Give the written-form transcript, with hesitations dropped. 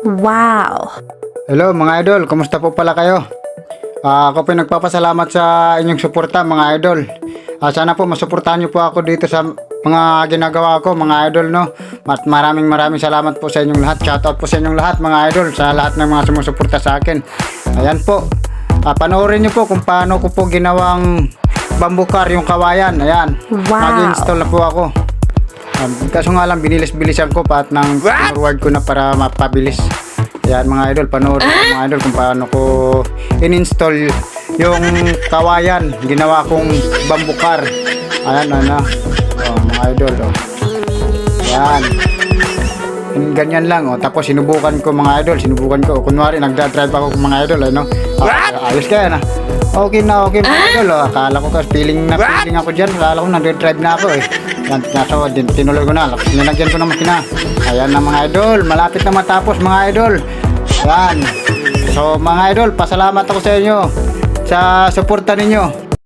Wow! Hello mga idol, kumusta po pala kayo? Ako po nagpapasalamat sa inyong suporta mga idol. Sana po masuportahan niyo po ako dito sa mga ginagawa ko mga idol, no? At maraming salamat po sa inyong lahat. Shoutout po sa inyong lahat mga idol, sa lahat ng mga sumusuporta sa akin. Ayan po. Panoorin niyo po kung paano ko po ginawang bamboo car yung kawayan. Ayan. Wow. Mag-install na po ako. Kaso nga lang binilis-bilisan ko pa at nang forward ko na para mapabilis. Ayan mga idol, panoorin ko mga idol kung paano ko in-install yung kawayan. Ginawa kong bamboo car. Ayan, mga idol, Ayan. Ganyan lang, Tapos sinubukan ko mga idol, kunwari nagda-drive ako mga idol, ayos kaya na. Okay mga idol, Akala ko feeling ako dyan. Akala ko nagda-drive na ako, Yan, tinuloy ko na. Nilagyan ko ng makina. Ayan na mga idol, malapit na matapos mga idol. Ayan. So mga idol, pasalamat ako sa inyo sa suporta ninyo.